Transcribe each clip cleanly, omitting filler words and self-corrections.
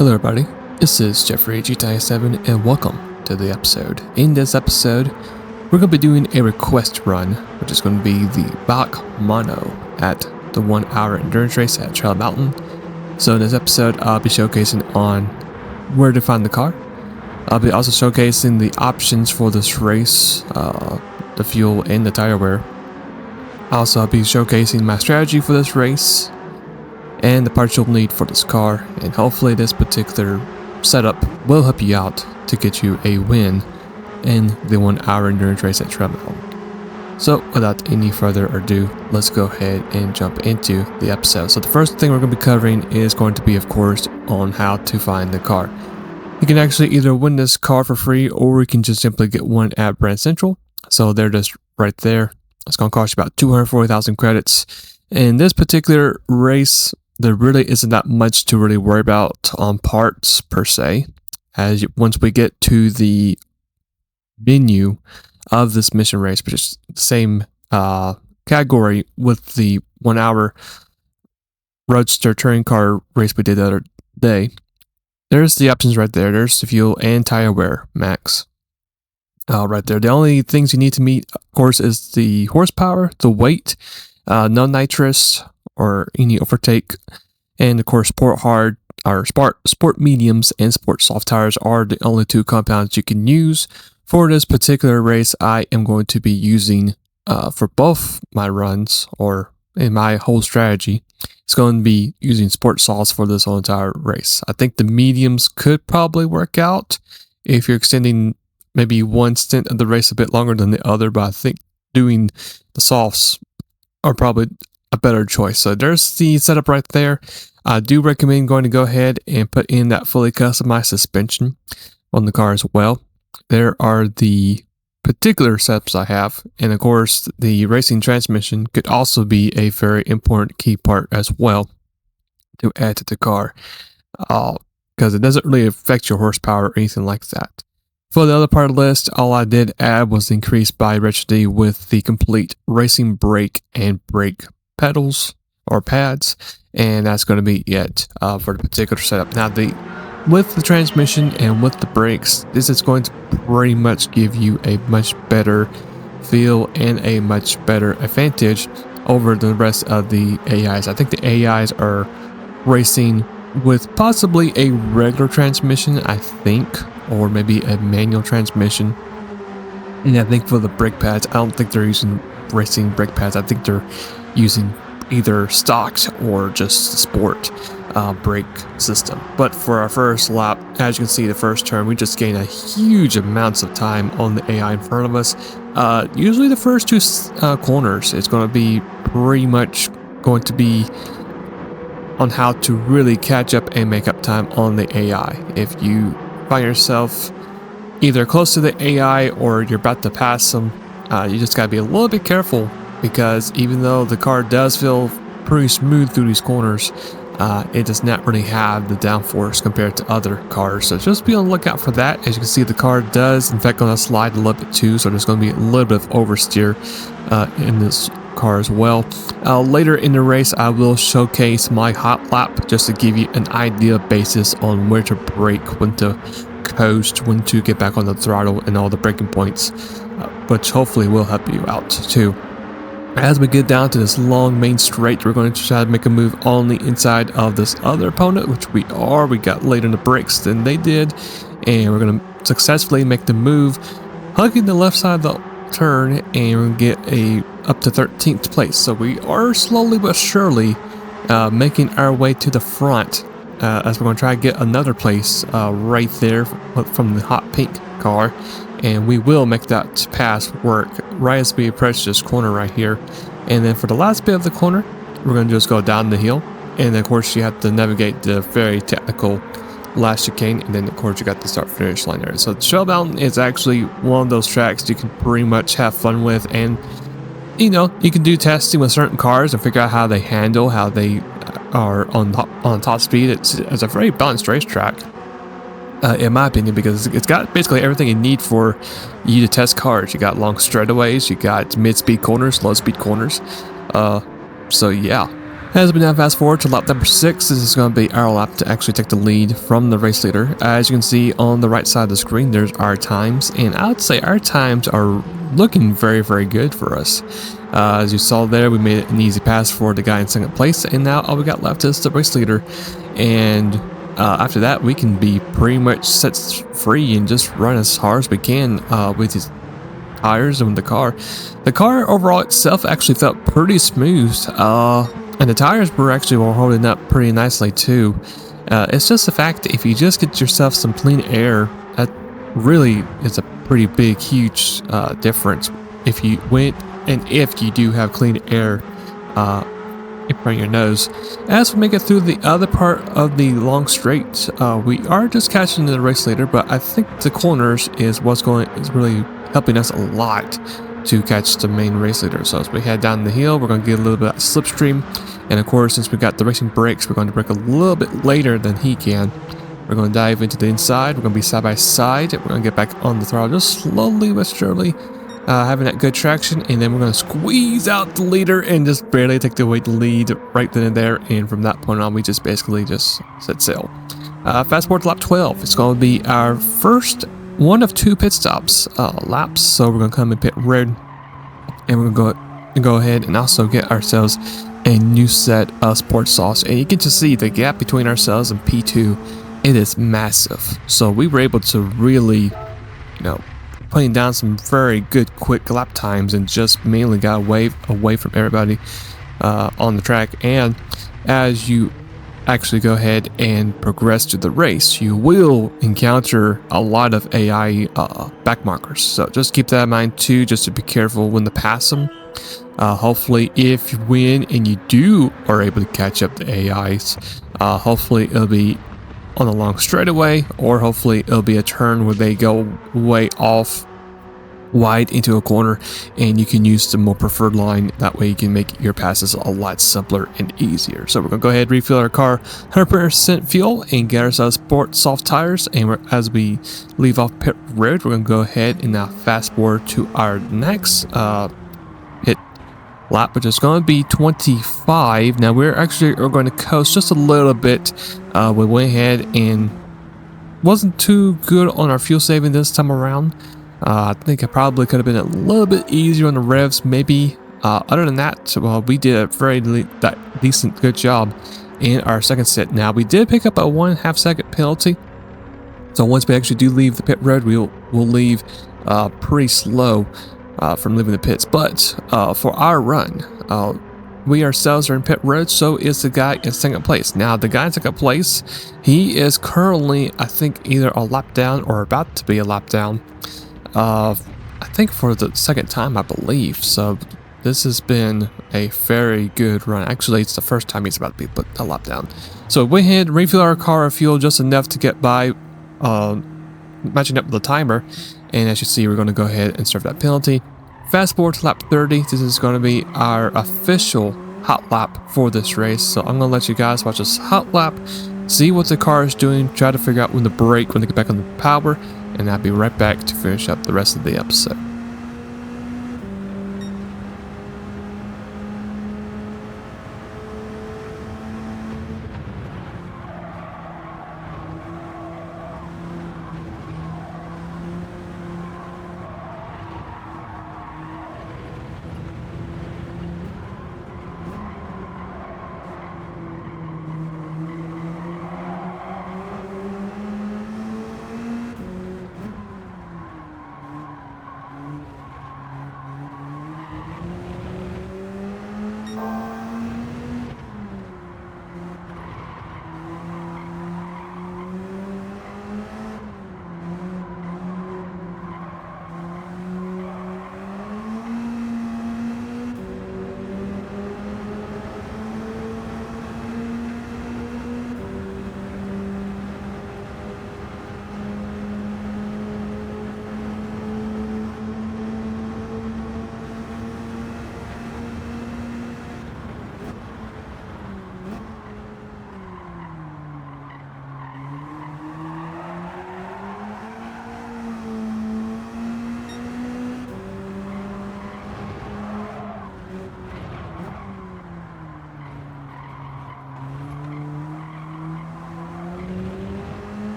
Hello everybody, this is Jeffrey GT7 and welcome to the episode. In this episode, we're going to be doing a request run, which is going to be the Bach Mono at the 1 hour endurance race at Trail Mountain. So in this episode, I'll be showcasing on where to find the car. I'll be also showcasing the options for this race, the fuel and the tire wear. Also, I'll be showcasing my strategy for this race and the parts you'll need for this car, and hopefully this particular setup will help you out to get you a win in the 1 hour endurance race at Trail Mountain. So without any further ado, let's go ahead and jump into the episode. So the first thing we're going to be covering is going to be, of course, on how to find the car. You can actually either win this car for free, or you can just simply get one at Brand Central. So they're just right there. It's going to cost you about 240,000 credits. In this particular race, there really isn't that much to really worry about on parts per se. Once we get to the menu of this mission race, which is the same category with the 1 hour roadster touring car race we did the other day, there's the options right there. There's the fuel and tire wear max right there. The only things you need to meet, of course, is the horsepower, the weight, no nitrous or any overtake, and of course sport hard or sport mediums and sport soft tires are the only two compounds you can use for this particular race. I am going to be using for both my runs, or in my whole strategy, it's going to be using sport softs for this whole entire race. I think the mediums could probably work out if you're extending maybe one stint of the race a bit longer than the other, but I think doing the softs are probably a better choice. So there's the setup right there. I do recommend going to go ahead and put in that fully customized suspension on the car as well. There are the particular setups I have, and of course the racing transmission could also be a very important key part as well to add to the car, because it doesn't really affect your horsepower or anything like that. For the other part of the list, all I did add was increased bi-rigidity with the complete racing brake and brake pedals or pads, and that's going to be it for the particular setup. Now, with the transmission and with the brakes, this is going to pretty much give you a much better feel and a much better advantage over the rest of the AIs. I think the AIs are racing with possibly a regular transmission, I think, or maybe a manual transmission. And I think for the brake pads, I don't think they're using racing brake pads. I think they're using either stocks or just sport brake system. But for our first lap, as you can see, the first turn, we just gained a huge amounts of time on the AI in front of us. Usually the first two corners, it's going to be pretty much going to be on how to really catch up and make up time on the AI. If you find yourself either close to the AI or you're about to pass them, you just got to be a little bit careful, because even though the car does feel pretty smooth through these corners, it does not really have the downforce compared to other cars. So just be on the lookout for that. As you can see, the car does in fact going to slide a little bit too, so there's going to be a little bit of oversteer in this car as well. Later in the race, I will showcase my hot lap just to give you an idea basis on where to brake, when to coast, when to get back on the throttle, and all the braking points, which hopefully will help you out too. As we get down to this long main straight, we're going to try to make a move on the inside of this other opponent, which we got later in the brakes than they did, and we're going to successfully make the move, hugging the left side of the turn, and we're going to get up to 13th place. So we are slowly but surely making our way to the front, as we're going to try to get another place right there from the hot pink car. And we will make that pass work right as we approach this corner right here. And then for the last bit of the corner, we're going to just go down the hill. And then of course you have to navigate the very technical last chicane. And then of course you got the start finish line there. So Trail Mountain is actually one of those tracks you can pretty much have fun with. And you know, you can do testing with certain cars and figure out how they handle, how they are on top speed. It's a very balanced racetrack. In my opinion, because it's got basically everything you need for you to test cars. You got long straightaways, you got mid-speed corners, low-speed corners. So yeah, As we now fast forward to lap number 6, this is going to be our lap to actually take the lead from the race leader. As you can see on the right side of the screen, there's our times, and I would say our times are looking very, very good for us. As you saw there, we made an easy pass for the guy in second place, and now all we got left is the race leader. And after that, we can be pretty much set free and just run as hard as we can with these tires and the car. The car overall itself actually felt pretty smooth, and the tires were actually holding up pretty nicely too. It's just the fact that if you just get yourself some clean air, that really is a pretty big, huge difference. If you do have clean air in front of your nose. As we make it through the other part of the long straight, we are just catching the race leader, but I think the corners is really helping us a lot to catch the main race leader. So as we head down the hill, we're going to get a little bit of slipstream, and of course, since we got the racing brakes, we're going to brake a little bit later than he can. We're going to dive into the inside. We're going to be side by side. We're going to get back on the throttle just slowly but surely, having that good traction, and then we're going to squeeze out the leader and just barely take the lead right then and there. And from that point on, we just basically just set sail. Fast forward to lap 12. It's going to be our first one of 2 pit stops laps. So we're going to come in pit road, and we're going to go ahead and also get ourselves a new set of sports sauce. And you get to see the gap between ourselves and P2. It is massive. So we were able to really, putting down some very good quick lap times, and just mainly got away from everybody on the track. And as you actually go ahead and progress to the race, you will encounter a lot of AI back markers. So just keep that in mind too, just to be careful when to pass them. Hopefully, if you win and you are able to catch up the AIs, hopefully it'll be on a long straightaway, or hopefully it'll be a turn where they go way off wide into a corner, and you can use the more preferred line. That way you can make your passes a lot simpler and easier. So we're gonna go ahead and refill our car 100% fuel and get ourselves sport soft tires. And as we leave off pit road, we're gonna go ahead and now fast forward to our next pit lap, which is going to be 25. Now we're going to coast just a little bit. We went ahead and wasn't too good on our fuel saving this time around. I think it probably could have been a little bit easier on the revs, maybe. Other than that, well, we did a very decent, good job in our second set. Now we did pick up a 1.5 second penalty. So once we actually do leave the pit road, we'll leave pretty slow from leaving the pits. But for our run, we ourselves are in pit road, so is the guy in second place. Now the guy in second place, he is currently, I think, either a lap down or about to be a lap down. I think for the second time, I believe. So this has been a very good run. Actually, it's the first time he's about to be put a lap down. So we went ahead and refill our car of fuel just enough to get by, matching up with the timer. And as you see, we're going to go ahead and serve that penalty. Fast forward to lap 30. This is going to be our official hot lap for this race. So I'm going to let you guys watch this hot lap, see what the car is doing, try to figure out when to brake, when to get back on the power, and I'll be right back to finish up the rest of the episode.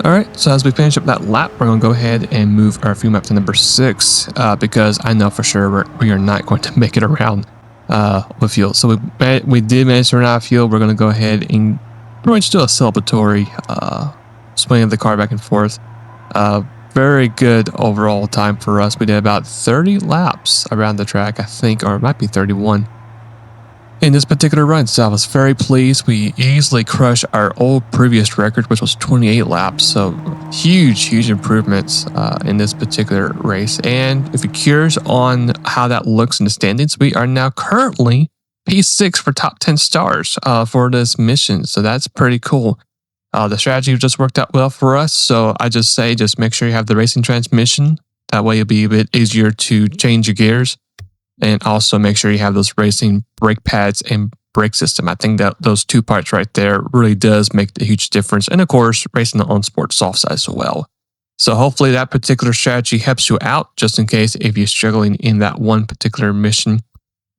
All right, so as we finish up that lap, we're going to go ahead and move our fuel map to number 6 because I know for sure we are not going to make it around with fuel. So we did manage to run out of fuel. We're going to go ahead and pretty much do a celebratory swing of the car back and forth. Very good overall time for us. We did about 30 laps around the track, I think, or it might be 31 in this particular run. So I was very pleased. We easily crushed our old previous record, which was 28 laps. So huge improvements in this particular race. And if you're curious on how that looks in the standings, we are now currently P6 for top 10 stars for this mission. So that's pretty cool. The strategy just worked out well for us. So I just say, just make sure you have the racing transmission. That way it'll be a bit easier to change your gears. And also make sure you have those racing brake pads and brake system. I think that those two parts right there really does make a huge difference. And of course, racing on sport soft side as well. So hopefully that particular strategy helps you out just in case if you're struggling in that one particular mission.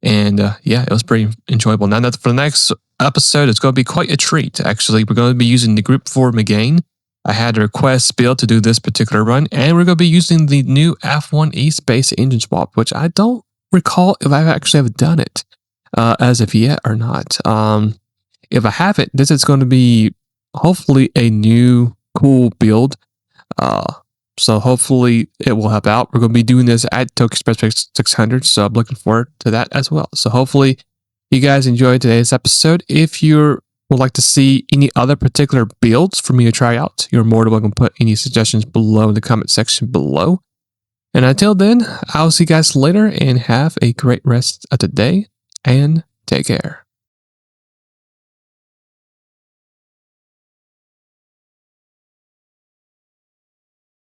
And yeah, it was pretty enjoyable. Now that for the next episode, it's going to be quite a treat. Actually, we're going to be using the group form again. I had a request built to do this particular run, and we're going to be using the new F1 E-Space engine swap, which I don't recall if I've actually have done it as of yet or not. If I haven't, this is going to be hopefully a new cool build. So hopefully it will help out. We're going to be doing this at Tokyo Express 600, so I'm looking forward to that as well. So hopefully you guys enjoyed today's episode. If you would like to see any other particular builds for me to try out, you're more than welcome to put any suggestions below in the comment section below. And until then, I'll see you guys later and have a great rest of the day and take care.